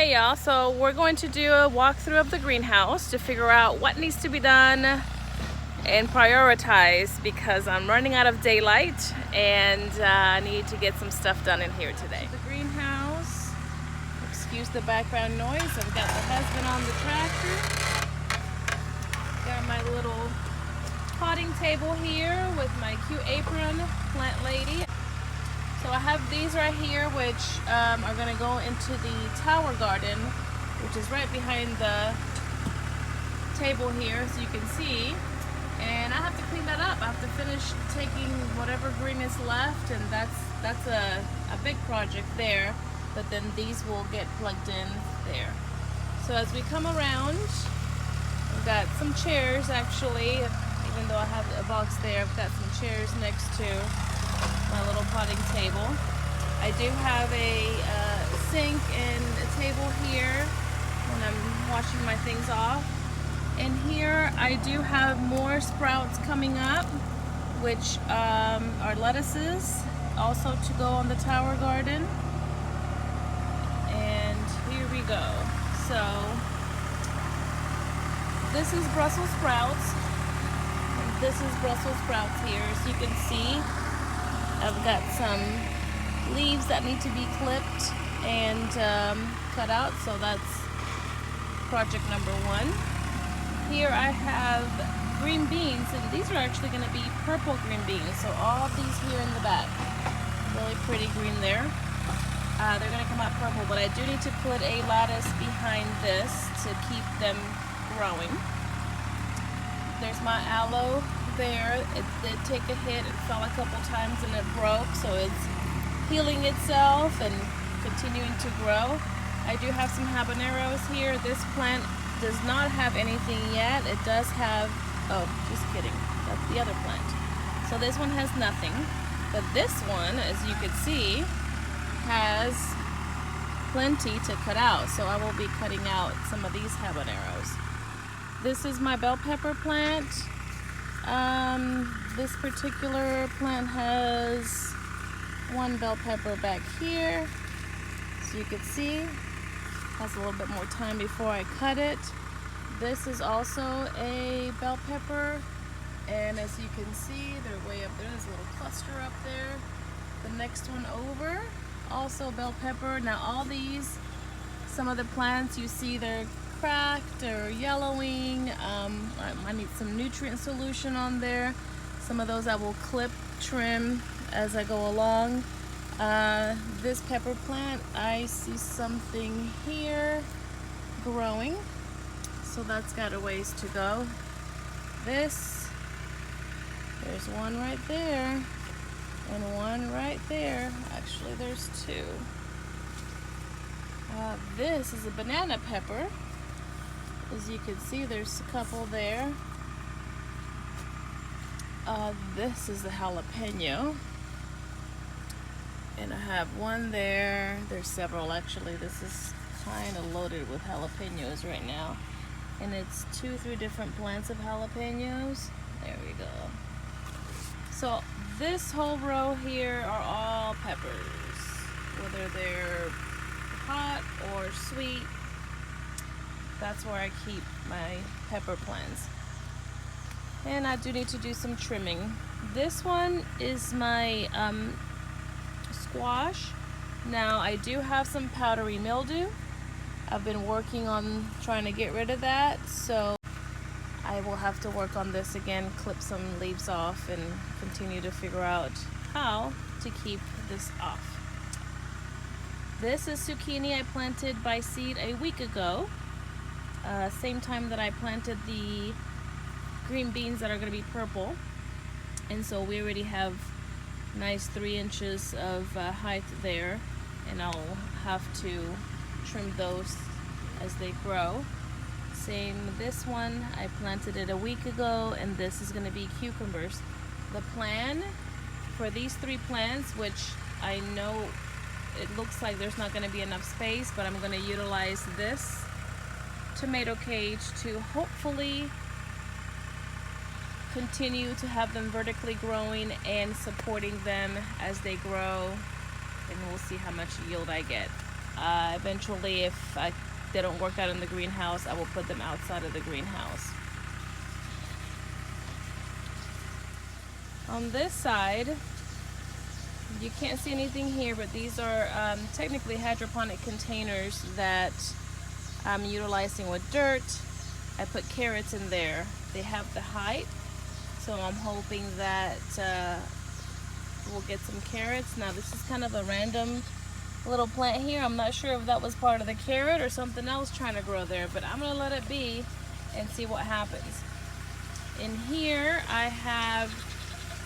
Hey y'all, so we're going to do a walkthrough of the greenhouse to figure out what needs to be done and prioritize because I'm running out of daylight and I need to get some stuff done in here today. The greenhouse, excuse the background noise. I've got the husband on the tractor. Got my little potting table here with my cute apron, plant lady. So I have these right here, which are going to go into the tower garden, which is right behind the table here, so you can see. And I have to clean that up. I have to finish taking whatever green is left, and that's a big project there. But then these will get plugged in there. So as we come around, I've got some chairs actually. Even though I have a box there, I've got some chairs next to my little potting table. I do have a sink and a table here when I'm washing my things off. And here I do have more sprouts coming up, which are lettuces, also to go on the tower garden. And here we go. So this is Brussels sprouts. And this is Brussels sprouts here, as you can see. I've got some leaves that need to be clipped and cut out, so that's project number one. Here I have green beans, and these are actually going to be purple green beans, so all of these here in the back. Really pretty green there. They're going to come out purple, but I do need to put a lattice behind this to keep them growing. There's my aloe there. It did take a hit. It fell a couple times and it broke, so it's healing itself and continuing to grow. I do have some habaneros here. This plant does not have anything yet. It does have, oh, just kidding, that's the other plant. So this one has nothing, but this one, as you can see, has plenty to cut out, so I will be cutting out some of these habaneros. This is my bell pepper plant. This particular plant has one bell pepper back here, so you can see has a little bit more time before I cut it. This is also a bell pepper, and as you can see, they're way up there. There's a little cluster up there. The next one over, also bell pepper. Now all these, some of the plants you see they're cracked or yellowing. I need some nutrient solution on there. Some of those I will clip, trim as I go along. This pepper plant, I see something here growing, so that's got a ways to go. There's one right there and one right there. Actually, there's two. This is a banana pepper. As you can see, there's a couple there. This is the jalapeno. And I have one there. There's several actually. This is kind of loaded with jalapenos right now. And it's 2-3 different plants of jalapenos. There we go. So this whole row here are all peppers. Whether they're hot or sweet. That's where I keep my pepper plants. And I do need to do some trimming. This one is my squash. Now I do have some powdery mildew. I've been working on trying to get rid of that, so I will have to work on this again, clip some leaves off, and continue to figure out how to keep this off. This is zucchini I planted by seed a week ago. Same time that I planted the green beans that are going to be purple, and so we already have nice 3 inches of height there, and I'll have to trim those as they grow. Same this one, I planted it a week ago, and this is going to be cucumbers. The plan for these 3 plants, which I know it looks like there's not going to be enough space, but I'm going to utilize this tomato cage to hopefully continue to have them vertically growing and supporting them as they grow, and we'll see how much yield I get. Eventually, if they don't work out in the greenhouse, I will put them outside of the greenhouse. On this side, you can't see anything here, but these are technically hydroponic containers that I'm utilizing with dirt. I put carrots in there. They have the height, so I'm hoping that we'll get some carrots. Now this is kind of a random little plant here. I'm not sure if that was part of the carrot or something else trying to grow there, but I'm gonna let it be and see what happens. In here I have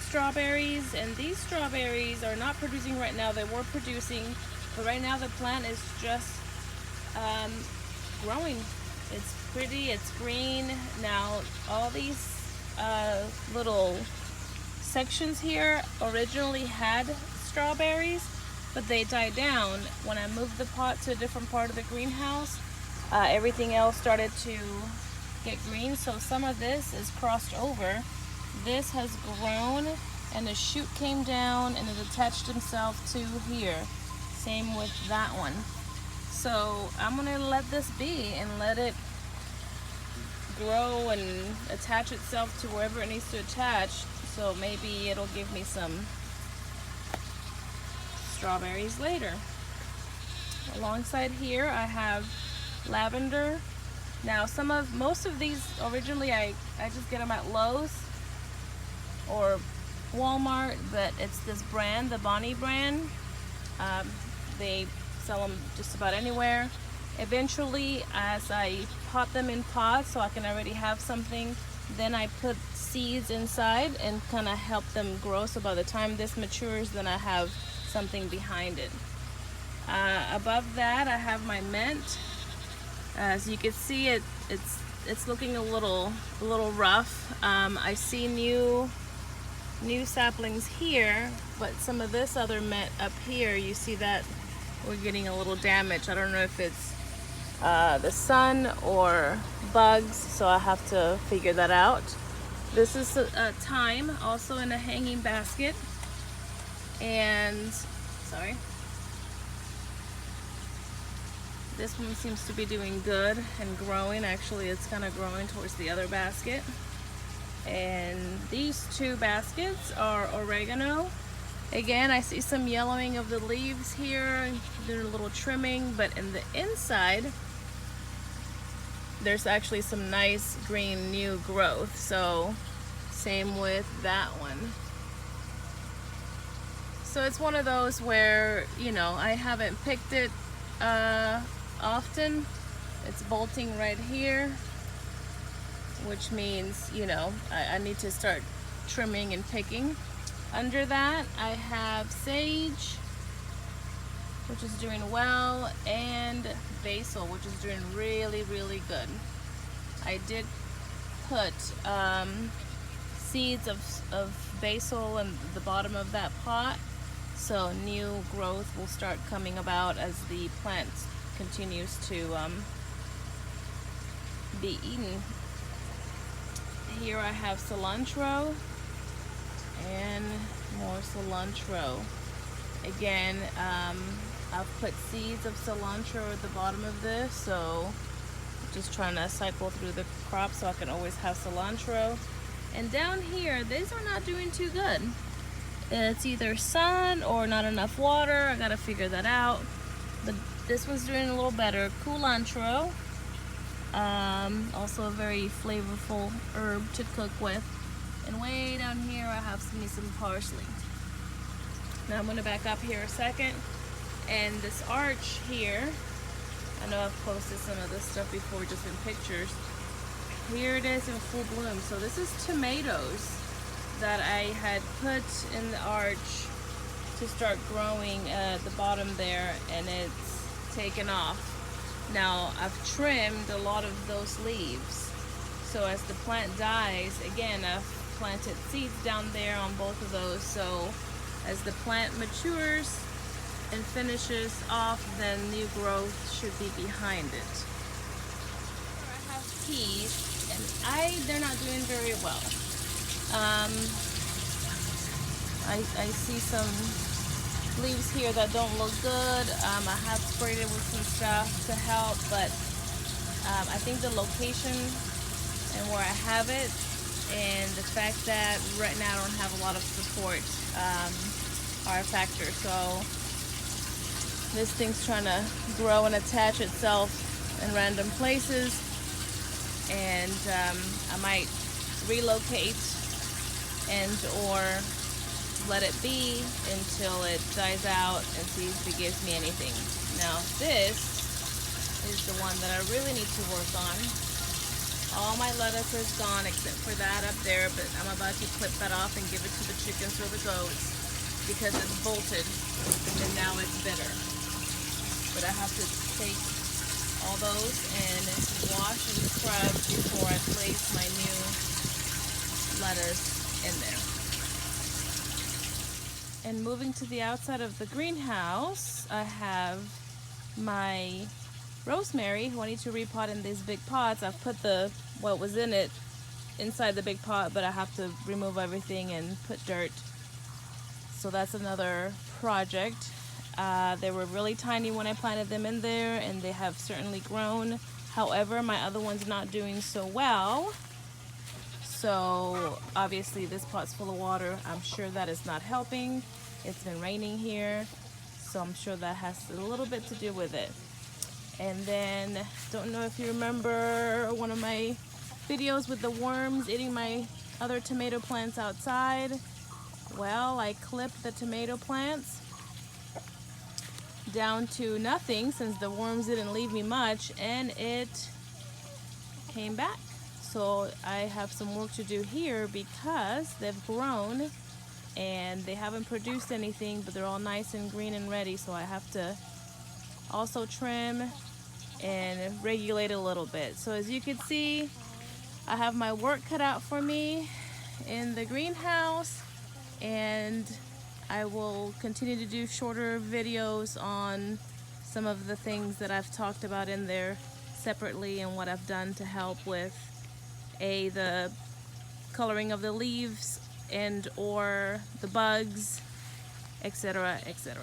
strawberries, and these strawberries are not producing right now. They were producing, but right now the plant is just growing. It's pretty, it's green. Now all these little sections here originally had strawberries, but they died down. When I moved the pot to a different part of the greenhouse, everything else started to get green, so some of this is crossed over. This has grown and a shoot came down and it attached himself to here. Same with that one. So I'm gonna let this be and let it grow and attach itself to wherever it needs to attach. So maybe it'll give me some strawberries later. Alongside here I have lavender. Now most of these originally I just get them at Lowe's or Walmart, but it's this brand, the Bonnie brand. They sell them just about anywhere. Eventually, as I pot them in pots so I can already have something, then I put seeds inside and kind of help them grow, so by the time this matures, then I have something behind it. Above that I have my mint. As you can see, it's looking a little rough. I see new saplings here, but some of this other mint up here, you see that we're getting a little damage. I don't know if it's the sun or bugs, so I have to figure that out. This is thyme, also in a hanging basket, and sorry, this one seems to be doing good and growing. Actually, it's kind of growing towards the other basket. And these two baskets are oregano. Again, I see some yellowing of the leaves here. They're a little trimming, but in the inside, there's actually some nice green new growth. So same with that one. So it's one of those where, you know, I haven't picked it often. It's bolting right here, which means, you know, I need to start trimming and picking. Under that I have sage, which is doing well, and basil, which is doing really good. I did put seeds of basil in the bottom of that pot, so new growth will start coming about as the plant continues to be eaten. Here I have cilantro and more cilantro. Again, I've put seeds of cilantro at the bottom of this, so just trying to cycle through the crop so I can always have cilantro. And down here, these are not doing too good. It's either sun or not enough water. I gotta figure that out. But this one's doing a little better. Culantro, also a very flavorful herb to cook with. And way down here I have some parsley. Now I'm gonna back up here a second. And this arch here, I know I've posted some of this stuff before just in pictures. Here it is in full bloom. So this is tomatoes that I had put in the arch to start growing at the bottom there, and it's taken off. Now I've trimmed a lot of those leaves, so as the plant dies, again I've planted seeds down there on both of those, so as the plant matures and finishes off, then new growth should be behind it. I have peas, and they're not doing very well. I see some leaves here that don't look good. I have sprayed it with some stuff to help, but I think the location and where I have it and the fact that right now I don't have a lot of support are a factor. So this thing's trying to grow and attach itself in random places, and I might relocate and or let it be until it dies out and see if it gives me anything. Now this is the one that I really need to work on. All my lettuce is gone except for that up there, but I'm about to clip that off and give it to the chickens or the goats because it's bolted and now it's bitter. But I have to take all those and wash and scrub before I place my new lettuce in there. And moving to the outside of the greenhouse, I have my rosemary who I need to repot in these big pots. I've put what was in it inside the big pot, but I have to remove everything and put dirt. So that's another project. They were really tiny when I planted them in there, and they have certainly grown. However, my other one's not doing so well. So obviously this pot's full of water. I'm sure that is not helping. It's been raining here, so I'm sure that has a little bit to do with it. And then, don't know if you remember one of my videos with the worms eating my other tomato plants outside. Well, I clipped the tomato plants down to nothing since the worms didn't leave me much, and it came back. So I have some work to do here because they've grown and they haven't produced anything, but they're all nice and green and ready. So I have to also trim and regulate a little bit. So as you can see, I have my work cut out for me in the greenhouse, and I will continue to do shorter videos on some of the things that I've talked about in there separately and what I've done to help with the coloring of the leaves and or the bugs, etc., etc.